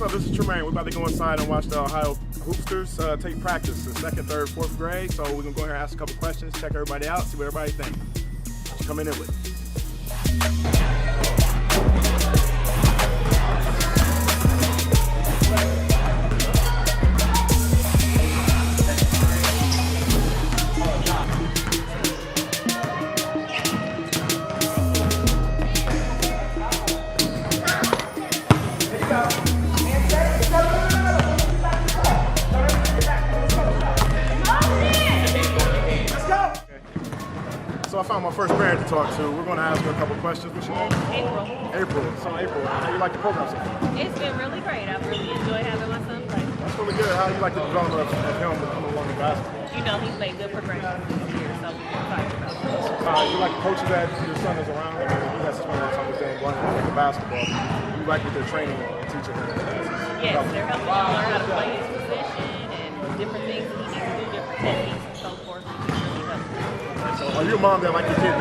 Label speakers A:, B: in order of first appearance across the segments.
A: up? This is Tremaine. We're about to go inside and watch the Ohio Hoopsters take practice in 2nd, 3rd, 4th grade. So we're going to go here and ask a couple questions, check everybody out, see what everybody thinks. Coming in with it. So I found my first parent to talk to. We're going to ask her a couple questions. What's your name?
B: April.
A: April. So April, how do you like the program so far?
B: It's been really great. I've really enjoyed having my son play.
A: That's really good. How do you like the development of him coming along in basketball?
B: You know, he's made good progression this year, so we're excited about it.
A: You like the coaches that your son is around? I mean, he has to spend a lot of time with them learning the basketball. You like what they're training and teaching him?
B: Yes, they're helping him learn how to play his position and different things that he needs to do, different techniques and so forth. It's really helpful.
A: So are you a mom that like your kid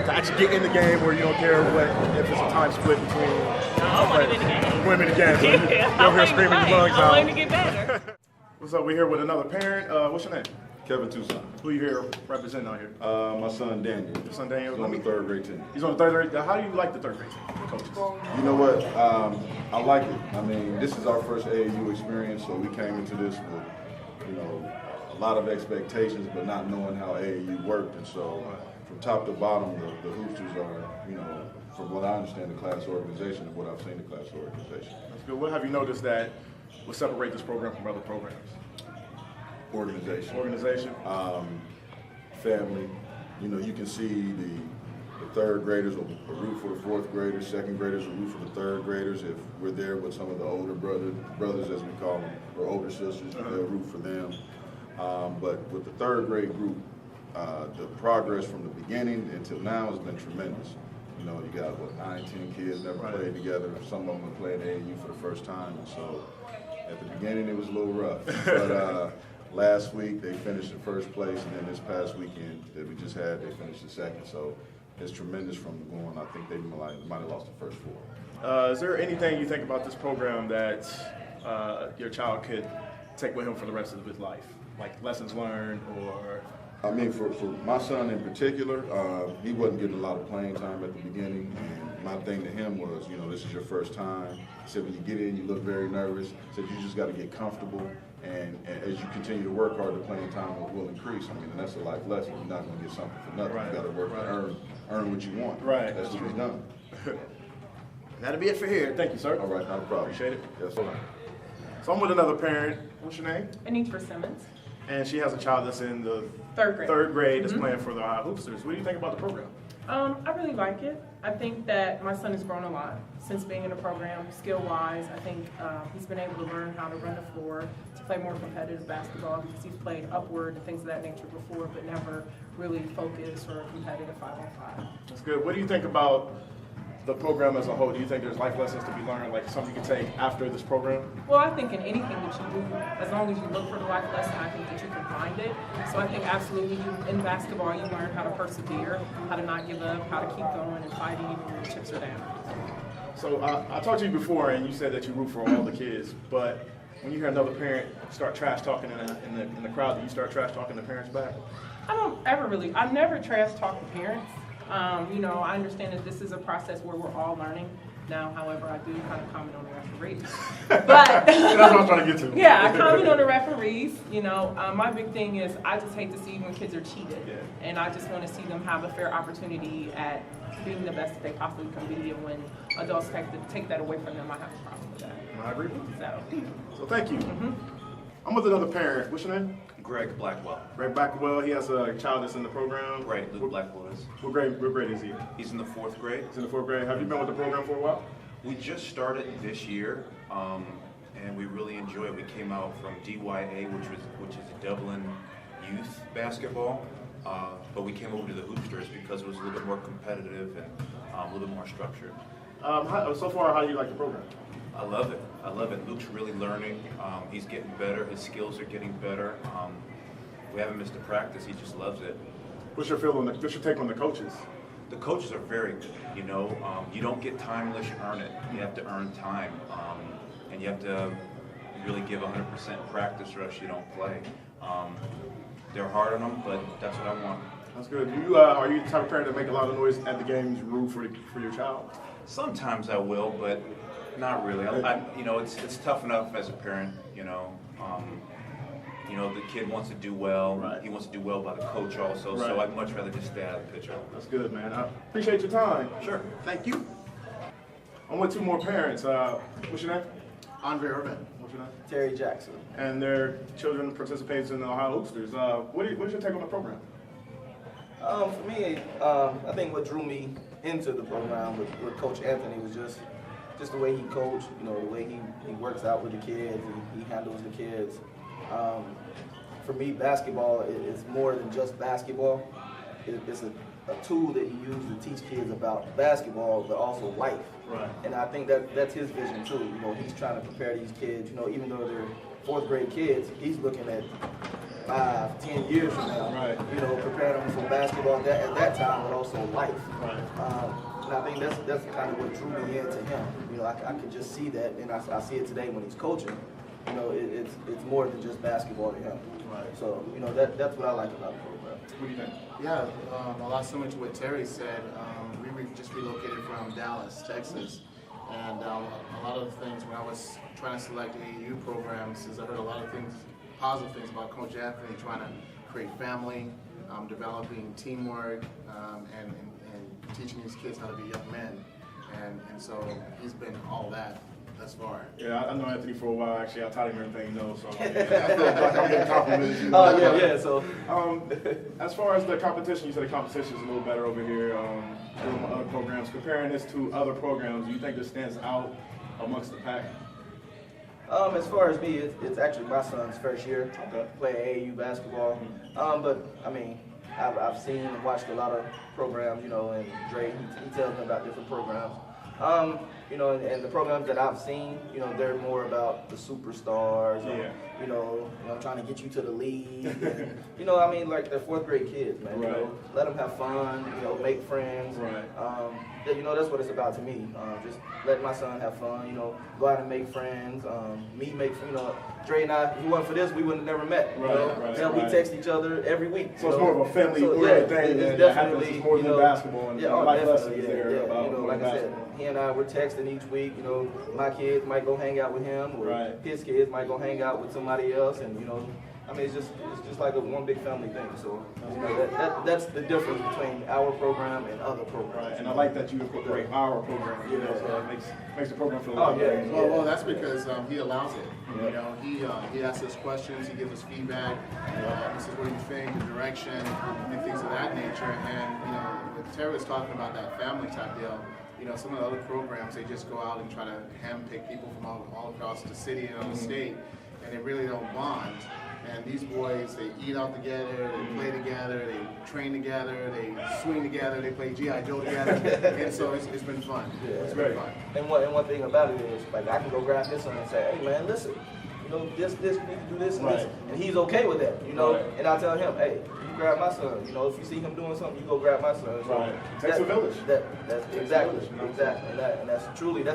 A: to actually get in the game where you don't care if it's a time split between?
B: No, I want him in the game.
A: Want him in the game. So
B: Yeah,
A: you're here screaming your bugs out.
B: I want him to get better.
A: What's up? We're here with another parent. What's your name?
C: Kevin Tucson.
A: Who you here representing out here?
C: My son Daniel.
A: Your son Daniel.
C: He's on the 3rd grade team.
A: He's on the 3rd grade. How do you like the 3rd grade team, the coaches?
C: You know what? I like it. I mean, this is our first AAU experience, so we came into this with, you know, a lot of expectations, but not knowing how AAU worked. And so, from top to bottom, the Hoopsters are, you know, from what I understand, the class organization and what I've seen the class organization.
A: That's good. What have you noticed that will separate this program from other programs?
C: Organization. Family. You know, you can see the 3rd graders will root for the 4th graders, 2nd graders will root for the 3rd graders. If we're there with some of the older brothers as we call them, or older sisters, they'll root for them. But with the 3rd grade group, the progress from the beginning until now has been tremendous. You know, you got, 9, 10 kids never played together. Some of them are playing AAU for the first time. And so at the beginning, it was a little rough. But last week, they finished in 1st place. And then this past weekend that we just had, they finished in 2nd. So it's tremendous from going. I think they might have lost the first 4.
A: Is there anything you think about this program that your child could take with him for the rest of his life? Like lessons learned or...
C: I mean, for my son in particular, he wasn't getting a lot of playing time at the beginning, and my thing to him was, you know, this is your first time. He said when you get in, you look very nervous. He said you just got to get comfortable, and as you continue to work hard, the playing time will increase. I mean, and that's a life lesson. You're not going to get something for nothing.
A: Right.
C: You got to work to earn what you want.
A: Right.
C: That's what he's done.
A: That'll be it for here. Thank you, sir.
C: All right, not a problem.
A: Appreciate it.
C: Yes, sir.
A: So I'm with another parent. What's your name?
D: Anitra Simmons.
A: And she has a child that's in the
D: 3rd grade.
A: 3rd grade that's playing for the Ohio Hoopsters. What do you think about the program?
D: I really like it. I think that my son has grown a lot since being in the program, skill-wise. I think he's been able to learn how to run the floor, to play more competitive basketball because he's played upward and things of that nature before, but never really focused or competitive 5-on-5.
A: That's good. What do you think about the program as a whole? Do you think there's life lessons to be learned, like something you can take after this program?
D: Well, I think in anything that you do, as long as you look for the life lesson, I think that you can find it. So I think absolutely in basketball, you learn how to persevere, how to not give up, how to keep going and fighting even when the chips are down.
A: So I talked to you before, and you said that you root for all the kids, but when you hear another parent start trash talking in the crowd, do you start trash talking the parents back?
D: I've never trash talked to parents. You know, I understand that this is a process where we're all learning. Now, however, I do kind of comment on the referees. But
A: that's what I'm trying to get to.
D: Yeah, I comment on the referees. You know, my big thing is I just hate to see when kids are cheated.
A: Yeah.
D: And I just want to see them have a fair opportunity at being the best that they possibly can be. And when adults take that away from them, I have a problem with that.
A: I agree with you.
D: So,
A: So thank you. I'm with another parent. What's your name?
E: Greg Blackwell.
A: Greg Blackwell. He has a child that's in the program.
E: Right, Luke Blackwell is.
A: What grade is he?
E: He's in the 4th grade.
A: He's in the 4th grade. Have you been with the program for a while?
E: We just started this year, and we really enjoy it. We came out from DYA, which is Dublin youth basketball, but we came over to the Hoopsters because it was a little bit more competitive and a little bit more structured.
A: So far, how do you like the program?
E: I love it. I love it. Luke's really learning. He's getting better. His skills are getting better. We haven't missed a practice. He just loves it.
A: What's your take on the coaches?
E: The coaches are very good. You know, you don't get time unless you earn it. You have to earn time. and you have to really give 100% practice, or else you don't play. They're hard on them, but that's what I want.
A: That's good. Are you the type of parent to make a lot of noise at the games, root for your child?
E: Sometimes I will, but not really. It's tough enough as a parent, the kid wants to do well.
A: Right.
E: He wants to do well by the coach also,
A: Right.
E: so I'd much rather just stay out of the picture.
A: That's good, man. I appreciate your time.
E: Sure. Thank you.
A: I'm with two more parents. What's your name?
F: Andre Urban.
A: What's your name?
F: Terry Jackson.
A: And their children participate in the Ohio Hoopsters. What's your take on the program?
F: For me, I think what drew me into the program with Coach Anthony was just the way he coached, the way he works out with the kids and he handles the kids. For me, basketball is more than just basketball. It's a tool that he uses to teach kids about basketball, but also life.
A: Right.
F: And I think that's his vision too. He's trying to prepare these kids. Even though they're fourth grade kids, he's looking at 5-10 years from now.
A: Right.
F: Preparing them for basketball at that time, but also life.
A: Right.
F: And I think that's kind of what drew me into him. I could just see that, and I see it today when he's coaching. It's more than just basketball to him.
A: Right.
F: So that's what I like about the program.
A: What do you think?
G: Yeah, a lot similar to what Terry said. We just relocated from Dallas, Texas, and a lot of the things when I was trying to select AAU programs is I heard a lot of things, positive things about Coach Anthony trying to create family, developing teamwork, and teaching these kids how to be young men. And so he's been all that thus far.
A: Yeah, I know Anthony for a while. Actually, I taught him everything he knows, so I feel like I'm getting compliments.
F: Oh yeah. So
A: as far as the competition, you said the competition is a little better over here than other programs. Comparing this to other programs, do you think this stands out amongst the pack?
F: as far as me, it's actually my son's first year
A: Okay.
F: playing AAU basketball. But I mean, I've seen and watched a lot of programs, and Dre, he tells me about different programs. And the programs that I've seen, they're more about the superstars,
A: Yeah.
F: trying to get you to the league. And, like they're fourth grade kids, man.
A: Right.
F: Let them have fun, make friends.
A: Right.
F: That's what it's about to me. Just let my son have fun, go out and make friends. Dre and I, if it wasn't for this, we would have never met. We text each other every week.
A: So it's more of a family-oriented thing that happens. It's more than basketball and life lessons there about
F: like I said,
A: basketball.
F: he and I, we're texting each week. My kids might go hang out with him, or
A: Right.
F: his kids might go hang out with somebody else, and it's just like a one big family thing. So that's the difference between our program and other programs.
A: Right. And I like that you incorporate our program, so it makes the program feel a
F: Oh,
A: lot
F: yeah.
A: better.
G: Well, that's because he allows it. He asks us questions, he gives us feedback. He says, "What do you think?" The direction and things of that nature. And what Terry was talking about, that family type deal. Some of the other programs, they just go out and try to handpick people from all across the city and the state, and they really don't bond. And these boys, they eat out together, they play together, they train together, they swing together, they play G.I. Joe together, and so it's been fun. It's been fun.
F: And one thing about it is, like, I can go grab this one and say, "Hey man, listen, this, we need to do this and this," and he's okay with that,
A: Right.
F: And I tell him, "Hey, you grab my son, if you see him doing something, you go grab my son." So
A: Right. Takes a village.
F: That's exactly, and that's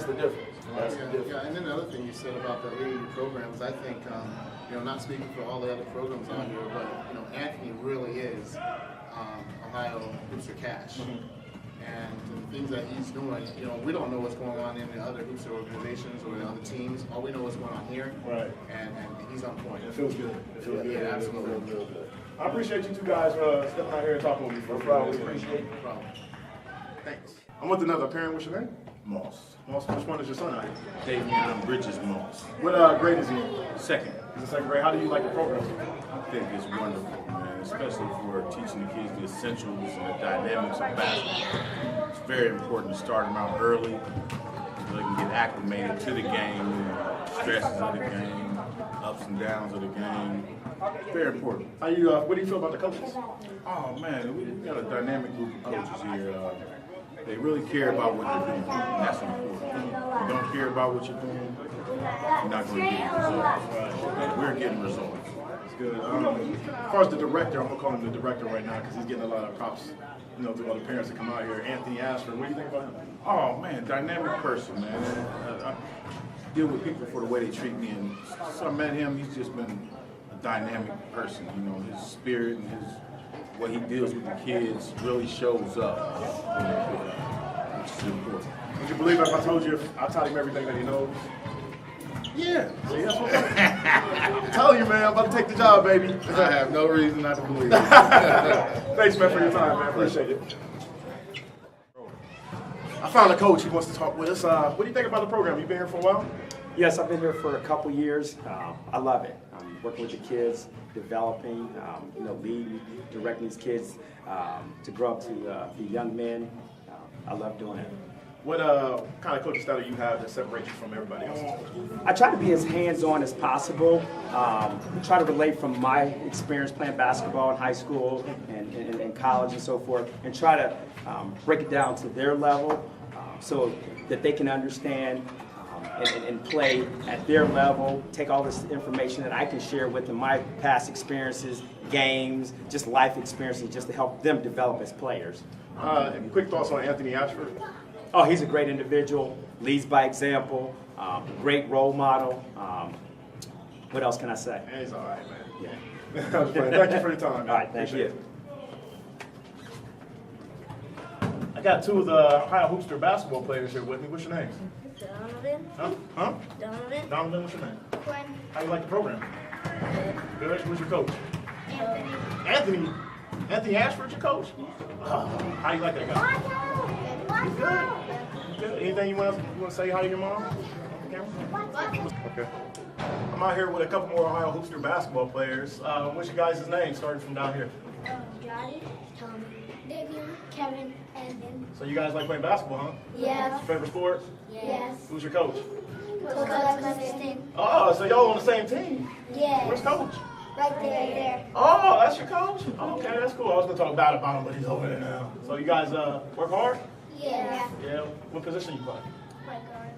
F: the difference. That's the difference.
G: Yeah, and then the other thing you said about the AAU programs, I think, not speaking for all the other programs out here, but Anthony really is Ohio Hoopster Cash. And the things that he's doing, we don't know what's going on in the other Hoopster organizations or the other teams. All we know is what's going on here.
A: Right.
G: And he's on point.
A: It feels good. It feels good.
G: Yeah, absolutely.
F: Real good.
A: I appreciate you two guys stepping out here and talking with me for
F: No
A: a few
F: problem.
A: minutes.
F: Appreciate it.
G: No problem.
A: Thanks. I'm with another parent. What's your name?
H: Moss.
A: Moss, which one is your son out here?
H: Davion Bridges Moss.
A: What grade is he in?
H: Second.
A: He's in second grade. How do you like the program?
H: I think it's wonderful, man, especially for teaching the kids the essentials and the dynamics of basketball. It's very important to start them out early so they can get acclimated to the game, stresses of the game, ups and downs of the game. It's very important.
A: How you? What do you feel about the coaches?
H: Oh man, we got a dynamic group of coaches here. They really care about what they're doing, and that's important. If you don't care about what you're doing, you're not going to get results. And we're getting results.
A: It's good. As far as the director, I'm gonna call him the director right now because he's getting a lot of props, through all the parents that come out here. Anthony Ashford, what do you think about him?
H: Oh man, dynamic person, man. deal with people for the way they treat me. And so I met him. He's just been a dynamic person. You know, his spirit and his way he deals with the kids really shows up in the field, which is important.
A: Would you believe if I told you I taught him everything that he knows?
H: Yeah.
A: See, that's what I'm telling you, man. I'm about to take the job, baby.
G: I have no reason not to believe it.
A: Thanks, man, for your time, man. Appreciate it. I found a coach who wants to talk with us. What do you think about the program? You've been here for a while?
I: Yes, I've been here for a couple years. I love it. I'm working with the kids, developing, leading, directing these kids to grow up to be young men. I love doing it.
A: What kind of coaching style do you have that separates you from everybody else?
I: I try to be as hands-on as possible. Try to relate from my experience playing basketball in high school and college and so forth, and try to break it down to their level so that they can understand and play at their level, take all this information that I can share with them, my past experiences, games, just life experiences, just to help them develop as players.
A: Quick thoughts on Anthony Ashford?
I: Oh, he's a great individual, leads by example, great role model. What else can I say?
A: Yeah, he's all right, man.
I: Yeah.
A: That was funny. Thank you for your time, man.
I: All right, thank
A: Appreciate
I: you.
A: it. I got two of the Ohio Hoopster basketball players here with me. What's your names?
J: Donovan.
A: Huh?
J: Donovan.
A: Donovan, what's your name?
J: Quinn.
A: How you like the program? Good. Who's your coach?
J: Anthony.
A: Anthony Ashford, your coach? How you like that guy? He's good. Good. Anything you want to say hi to your mom? Okay. I'm out here with a couple more Ohio Hoopster basketball players. What's your guys' names, starting from down here?
J: Johnny, Tommy, Davion, Kevin, and then.
A: So you guys like playing basketball, huh?
J: Yes.
A: Your favorite sport?
J: Yes.
A: Who's your coach?
J: Coach Livingston.
A: Oh, so y'all on the same team?
J: Yes.
A: Where's coach?
J: Right there.
A: Oh, that's your coach? Okay, that's cool. I was going to talk bad about him, but he's over there now. So you guys work hard?
J: Yeah.
A: Yeah. What position you play?
J: Point guard.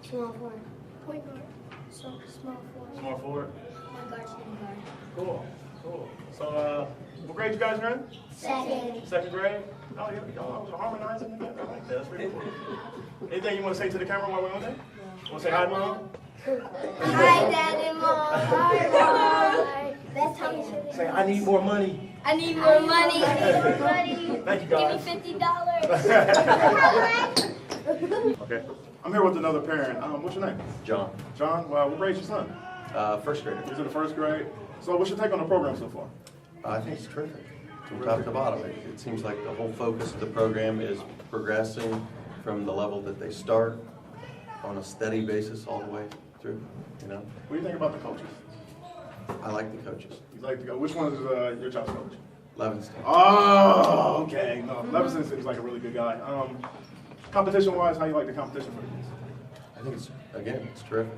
J: Small forward. Point guard. So small forward.
A: Small forward?
J: Point guard, shooting guard.
A: Cool. Cool. So what grade you guys are in?
J: Second.
A: Second grade? Oh, yeah, y'all harmonizing together. I like that. That's pretty cool. Anything you want to say to the camera while we're on there? Want to say hi, Mom?
J: Hi, Dad and Mom. Hi, Mom. That's how you should
A: Say, I need more money.
J: I need more money. I need more money.
A: Thank you, guys.
J: Give me $50.
A: Okay. I'm here with another parent. What's your name?
K: John,
A: John. Well, what grade's your son?
K: first grader.
A: He's in the first grade. So what's your take on the program so far?
K: I think it's terrific, from top to bottom. It seems like the whole focus of the program is progressing from the level that they start on a steady basis all the way through, you know.
A: What do you think about the coaches?
K: I like the coaches.
A: You like to go. Which one is your child's coach?
K: Levingston.
A: Oh, okay. No, Levinson seems like a really good guy. Competition-wise, how you like the competition for the kids?
K: I think it's terrific.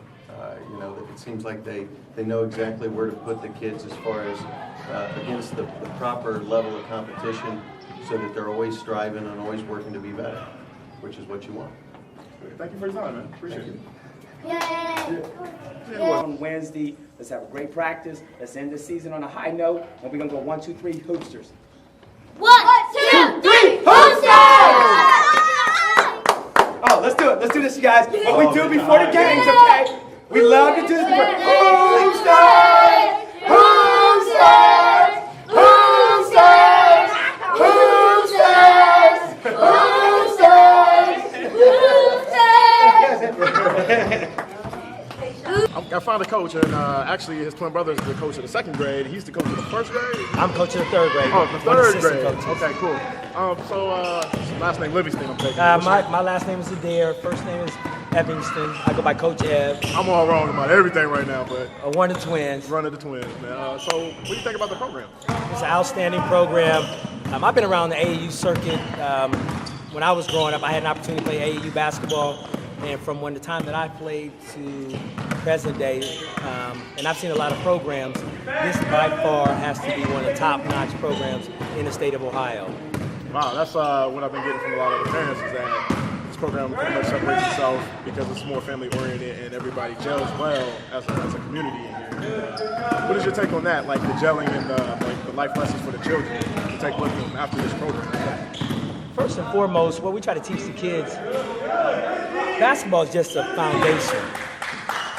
K: You know, it seems like they know exactly where to put the kids as far as against the proper level of competition so that they're always striving and always working to be better, which is what you want.
A: Thank you for your time, man. Appreciate it.
J: Yay.
I: On Wednesday, let's have a great practice. Let's end the season on a high note, and we're going to go 1, 2, 3 Hoopsters.
J: 1, 2, 3, Hoopsters!
I: Oh, let's do it. Let's do this, you guys. What we do before the games, okay? We love to do this before. Hoopsters! Hoopsters! Hoopsters! Hoopsters! Hoopsters!
A: I found a coach, and actually his twin brother is the coach of the second grade. He's the coach of the first grade.
I: I'm coach of the third grade.
A: Oh, the
I: One
A: third
I: assistant
A: grade.
I: coach.
A: Okay, cool. Last name Livingston, I'm taking.
L: My last name is Adair. First name is Evanston. I go by Coach Ev.
A: I'm all wrong about everything right now, but
L: One of the twins.
A: run of the twins, man. So what do you think about the program?
L: It's an outstanding program. I've been around the AAU circuit. When I was growing up, I had an opportunity to play AAU basketball. And from the time that I played to present day, and I've seen a lot of programs, this by far has to be one of the top-notch programs in the state of Ohio.
A: Wow, that's what I've been getting from a lot of the parents is that this program pretty much separates itself because it's more family-oriented and everybody gels well as a community in here. What is your take on that, like the gelling and the the life lessons for the children to take with them after this program?
L: First and foremost, what we try to teach the kids, basketball is just a foundation.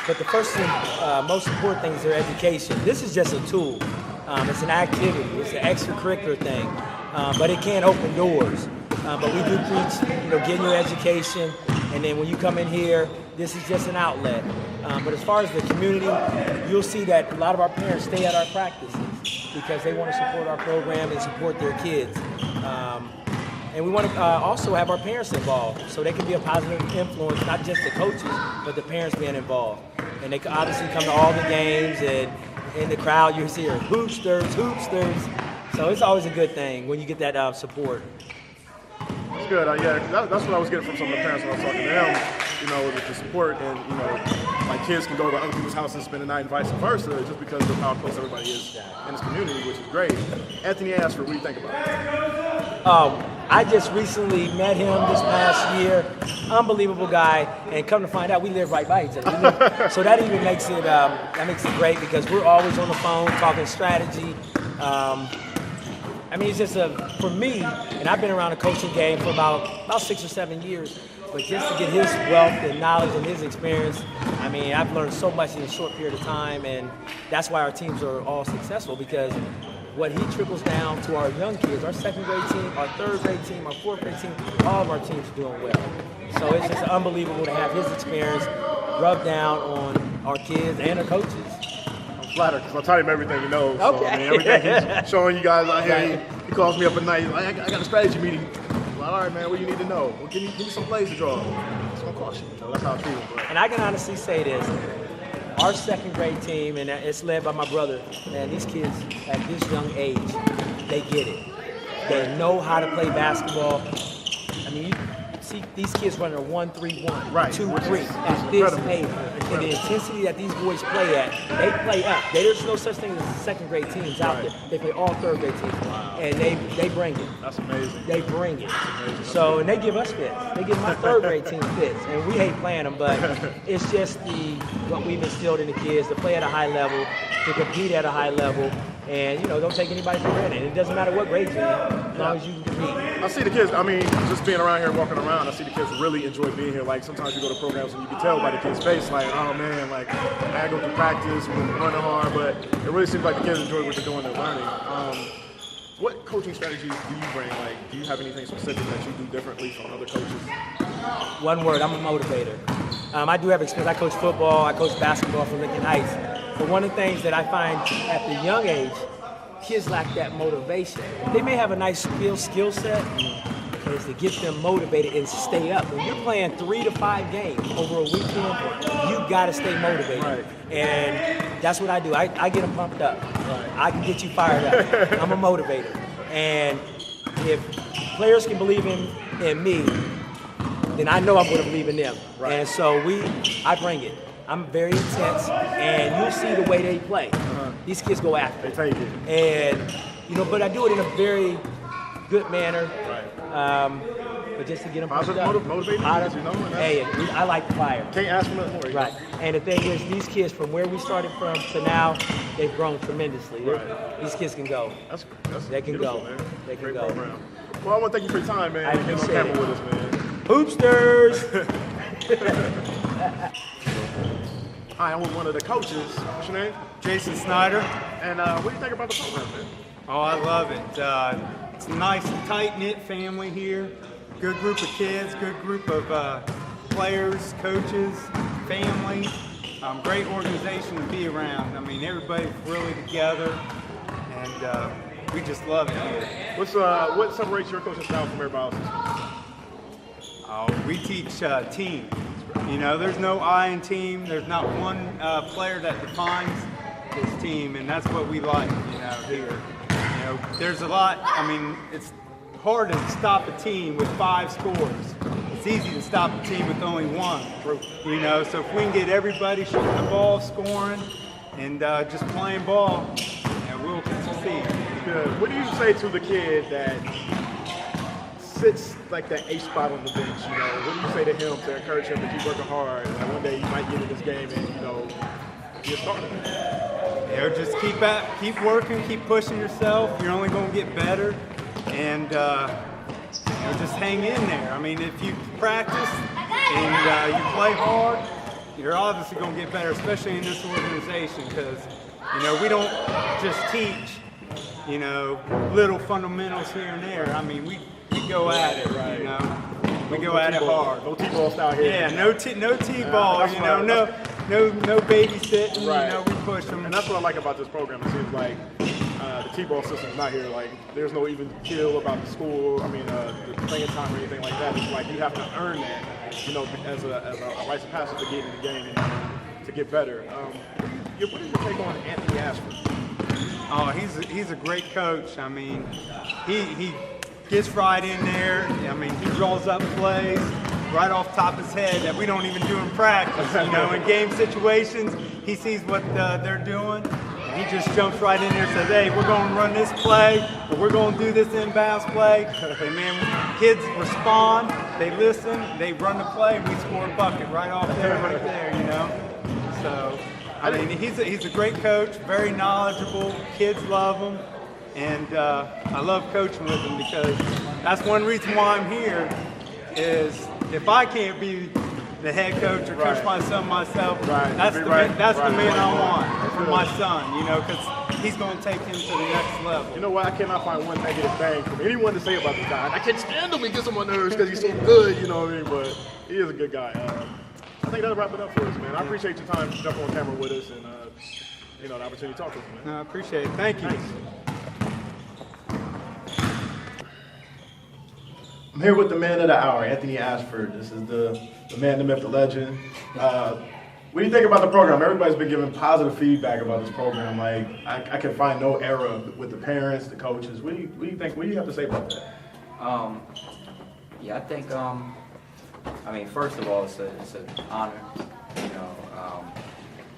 L: But the first and most important thing is their education. This is just a tool. It's an activity. It's an extracurricular thing. But it can open doors. But we do preach, getting your education. And then when you come in here, this is just an outlet. But as far as the community, you'll see that a lot of our parents stay at our practices because they want to support our program and support their kids. And we want to also have our parents involved so they can be a positive influence, not just the coaches, but the parents being involved. And they can obviously come to all the games, and in the crowd you see Hoopsters. So it's always a good thing when you get that support.
A: That's good. That's what I was getting from some of the parents when I was talking to them, with the support and, like kids can go to other people's houses and spend the night and vice versa just because of how close everybody is in this community, which is great. Anthony Ashford, what do you think about it?
L: I just recently met him this past year. Unbelievable guy, and come to find out, we live right by each other. So that even makes it great because we're always on the phone talking strategy. It's just for me, and I've been around the coaching game for about 6 or 7 years, but just to get his wealth and knowledge and his experience, I've learned so much in a short period of time, and that's why our teams are all successful because what he trickles down to our young kids, our second grade team, our third grade team, our fourth grade team, all of our teams are doing well. So it's just unbelievable to have his experience rubbed down on our kids and our coaches.
A: I'm flattered because I taught him everything he knows.
L: Okay.
A: So, everything he's showing you guys out here, he calls me up at night, like, I got a strategy meeting. I'm like, all right, man, what do you need to know? Well, give me some plays to draw. It's going to cost you. That's how I treat him.
L: And I can honestly say this. Our second grade team, and it's led by my brother, man, these kids at this young age, they get it. They know how to play basketball. You see these kids running a 1-3-1, 2-3 at this pace. And the intensity that these boys play at, they play up. There's no such thing as second grade teams out there. They play all third grade teams. Wow. And they bring it.
A: That's amazing.
L: They bring it. So, and they give us fits. They give my third grade team fits. And we hate playing them, but it's just what we've instilled in the kids to play at a high level, to compete at a high level. And, don't take anybody for granted. It doesn't matter what grade you're in, as long as you can compete.
A: I see the kids, just being around here, walking around, I see the kids really enjoy being here. Like, sometimes you go to programs and you can tell by the kids' face, like, oh man, like, I go to practice, we're running hard, but it really seems like the kids enjoy what they're doing, they're learning. What coaching strategies do you bring? Like, do you have anything specific that you do differently from other coaches?
L: One word, I'm a motivator. I do have experience. I coach football, I coach basketball for Lincoln Heights. But one of the things that I find at the young age, kids lack that motivation. They may have a nice skill set, but it's to get them motivated and stay up. When you're playing 3 to 5 games over a weekend, you gotta stay motivated. Right. And that's what I do. I get them pumped up. Right. I can get you fired up. I'm a motivator. And if players can believe in me, then I know I'm gonna believe in them. Right. And so I bring it. I'm very intense, and you'll see the way they play. These kids go after it.
A: They take it.
L: And, but I do it in a very good manner. Right. But just to get them pumped up.
A: Motivated,
L: hey, I like the fire.
A: Can't ask for nothing more.
L: Right. And the thing is, these kids, from where we started from to now, they've grown tremendously. Right. These kids can go. They can go.
A: Man.
L: They can
A: Great
L: go.
A: Program. Well, I want to thank you for your time, man.
L: I appreciate it.
A: With us, man.
L: Hoopsters!
A: Hi, I'm with one of the coaches. What's your name?
M: Jason Snyder.
A: And what do you think about the program, man?
M: Oh, I love it. It's a nice, tight-knit family here. Good group of kids, good group of players, coaches, family. Great organization to be around. Everybody's really together, and we just love it here.
A: What separates your coaching style from everybody else's?
M: We teach team. There's no I in team. There's not one player that defines this team, and that's what we like, here. There's a lot. It's hard to stop a team with 5 scores. It's easy to stop a team with only 1. So if we can get everybody shooting the ball, scoring, and just playing ball, we'll succeed.
A: Good. What do you say to the kid that sits like that 8th spot on the bench? What do you say to him to encourage him to keep working hard? Like one day you might get in this game and be a starter.
M: just keep working, keep pushing yourself. You're only going to get better, and just hang in there. I mean, if you practice and you play hard, you're obviously going to get better, especially in this organization, because we don't just teach little fundamentals here and there. I mean, we go at it, right? We go at it hard.
A: No T-ball style here.
M: Yeah, no T-ball. No babysitting.
A: Right.
M: We push them.
A: And that's what I like about this program. It seems like the T-ball system's not here. Like, there's no even feel about the school. I mean, the playing time or anything like that. It's like you have to earn that, as a rites of passage to get in the game and to get better. What is your take on Anthony Ashford?
M: Oh, he's a great coach. I mean, he gets right in there. I mean, he draws up plays right off top of his head that we don't even do in practice. In game situations, he sees what they're doing, and he just jumps right in there and says, hey, we're going to run this play, or we're going to do this inbounds play. And man, kids respond, they listen, they run the play, and we score a bucket right off there, right there, So, I mean, he's a great coach, very knowledgeable, kids love him, and I love coaching with him because that's one reason why I'm here is if I can't be the head coach or coach my son myself, that's the man I want for my son, because he's going to take him to the next level.
A: You know what? I cannot find one negative thing from anyone to say about this guy. I can't stand him. He gets on my nerves because he's so good, you know what I mean? But he is a good guy. I think that'll wrap it up for us, man. I appreciate your time jumping on camera with us and, the opportunity to talk to us, man.
M: No, I appreciate it. Thank you.
A: Thanks. I'm here with the man of the hour, Anthony Ashford. This is the man, the myth, the legend. What do you think about the program? Everybody's been giving positive feedback about this program. Like, I can find no error with the parents, the coaches. What do you think? What do you have to say about that?
N: I think, first of all, it's an honor.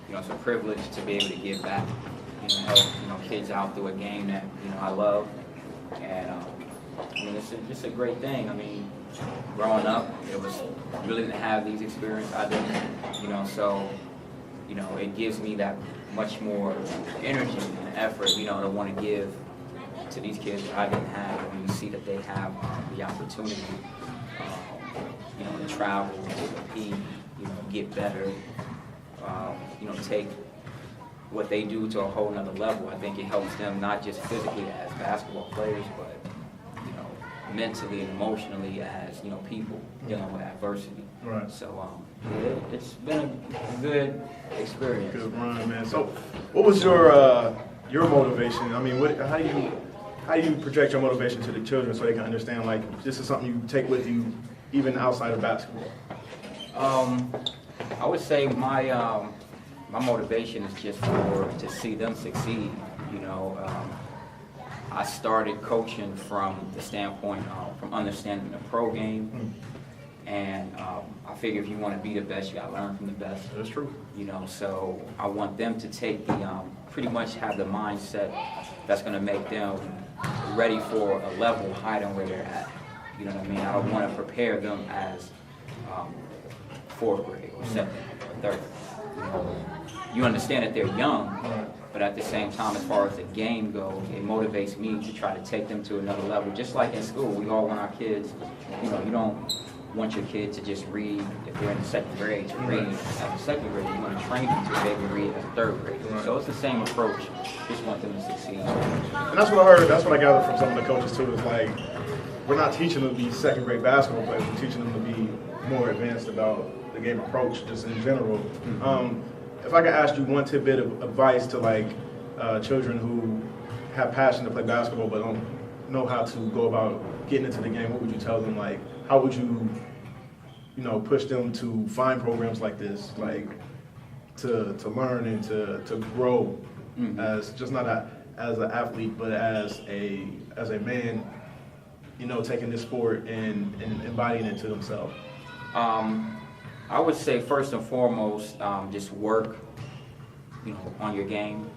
N: It's a privilege to be able to give back. Help kids out through a game that I love, and it's just a great thing. I mean, growing up, it was really didn't have these experiences. I didn't, so it gives me that much more energy and effort, to want to give to these kids that I didn't have. When you see that they have the opportunity, to travel, to compete, get better, take what they do to a whole nother level. I think it helps them not just physically as basketball players, but mentally and emotionally as people dealing with adversity. Right. So it's been a good experience.
A: Good run, man. So, what was your motivation? I mean, how do you project your motivation to the children so they can understand like this is something you take with you even outside of basketball?
N: I would say my motivation is just to see them succeed. I started coaching from the standpoint from understanding the pro game, and I figure if you want to be the best, you got to learn from the best.
A: That's true.
N: So I want them to take pretty much have the mindset that's going to make them ready for a level higher than where they're at. You know what I mean? I don't want to prepare them as fourth grade or second or third. You understand that they're young, but at the same time, as far as the game goes, it motivates me to try to take them to another level. Just like in school, we all want our kids, you don't want your kid to just read if they're in the second grade to read as a second grade. You want to train them to be able to read as a third grader. Right. So it's the same approach. Just want them to succeed.
A: And that's what I heard. That's what I gathered from some of the coaches too. Is like we're not teaching them to be second grade basketball players. We're teaching them to be more advanced about the game approach, just in general. If I could ask you one tidbit of advice to like children who have passion to play basketball but don't know how to go about getting into the game, what would you tell them? Like, how would you, push them to find programs like this, like to learn and to grow as just not as an athlete, but as a man, taking this sport and embodying it to themselves?
N: I would say first and foremost, just work, on your game,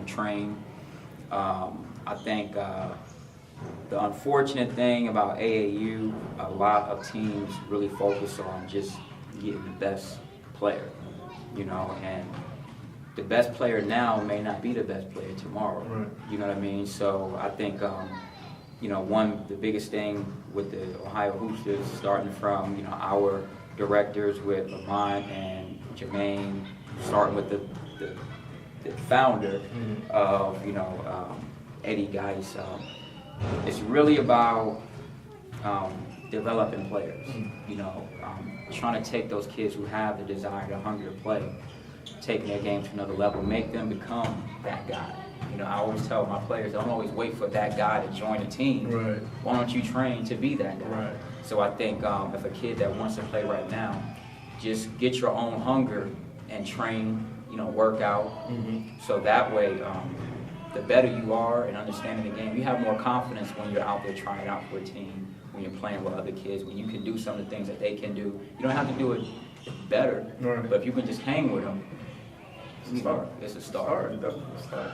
N: train. I think the unfortunate thing about AAU, a lot of teams really focus on just getting the best player, and the best player now may not be the best player tomorrow.
A: Right.
N: You know what I mean? So I think, you know, the biggest thing with the Ohio Hoopsters, starting from, you know, our directors with Lamont and Jermaine, starting with the founder of, you know, Eddie Geis. It's really about developing players, you know, trying to take those kids who have the desire, the hunger to play, taking their game to another level, make them become that guy. You know, I always tell my players, don't always wait for that guy to join a team.
A: Right.
N: Why don't you train to be that guy?
A: Right.
N: So I think if a kid that wants to play right now, just get your own hunger and train, you know, work out. So that way, the better you are in understanding the game, you have more confidence when you're out there trying out for a team, when you're playing with other kids, when you can do some of the things that they can do. You don't have to do it better,
A: Right.
N: but if you can just hang with them,
A: It's a start.
N: It's a start.
A: It's definitely a start.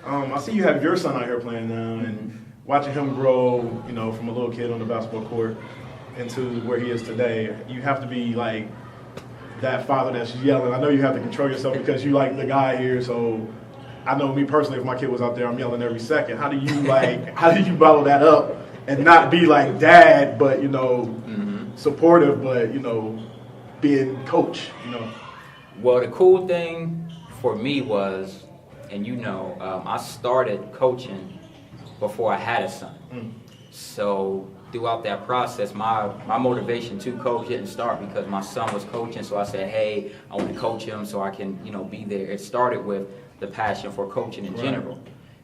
A: I see you have your son out here playing now, and watching him grow, you know, from a little kid on the basketball court into where he is today. You have to be like that father that's yelling. I know you have to control yourself because you like the guy here. So I know me personally, if my kid was out there, I'm yelling every second. How do you bottle that up and not be like dad, but you know, supportive, but you know, being coach, you know?
N: Well, the cool thing for me was, and you know, I started coaching before I had a son. So throughout that process, my motivation to coach didn't start because my son was coaching. So I said, hey, I want to coach him so I can, you know, be there. It started with the passion for coaching in general,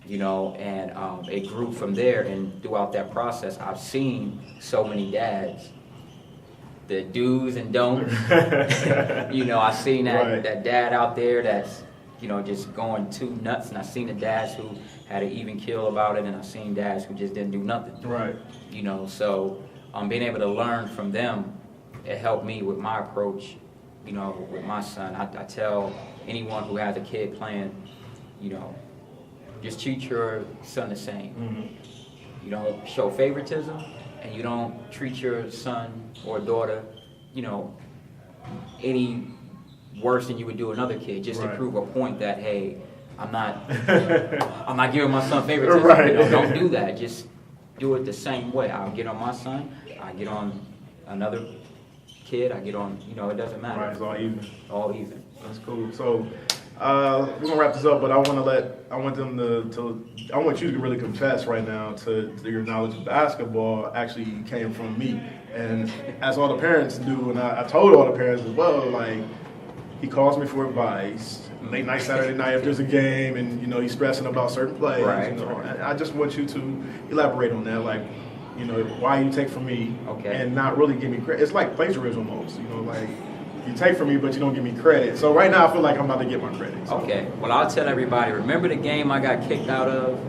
N: you know, and it grew from there. And throughout that process, I've seen so many dads, the do's and don'ts. You know, I've seen that dad out there that's, you know, just going too nuts, and I've seen the dads who had an even keel about it, and I've seen dads who just didn't do nothing.
A: Right.
N: You know, so being able to learn from them, it helped me with my approach, you know, with my son. I tell anyone who has a kid playing, you know, just treat your son the same. You don't show favoritism, and you don't treat your son or daughter, you know, any worse than you would do another kid, just to prove a point that, hey, I'm not giving my son favoritism. You know, don't do that. Just do it the same way. I'll get on my son. I get on another kid. I get on. You know, it doesn't matter.
A: Right. It's all even.
N: All even.
A: That's cool. So we're gonna wrap this up, but I want you to really confess right now to your knowledge of basketball actually came from me, and as all the parents do, and I told all the parents as well, like. He calls me for advice late night Saturday night if there's a game, and you know he's stressing about certain plays.
N: Right.
A: You know, and I just want you to elaborate on that, like, you know, why you take from me and not really give me credit. It's like plagiarism almost, you know, like you take from me but you don't give me credit. So right now I feel like I'm about to get my credit. So.
N: Okay. Well, I'll tell everybody. Remember the game I got kicked out of?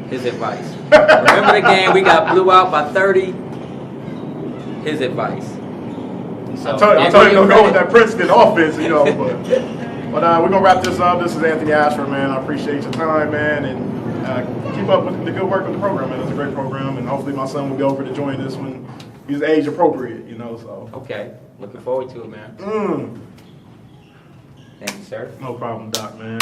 N: His advice. Remember the game we got blew out by 30? His advice. So,
A: I told him to go with that Princeton offense, you know. But we're going to wrap this up. This is Anthony Ashford, man. I appreciate your time, man. And keep up with the good work with the program, man. It's a great program. And hopefully my son will be over to join this when he's age appropriate, you know. So.
N: Okay. Looking forward to it, man. Thank you, sir.
A: No problem, Doc, man.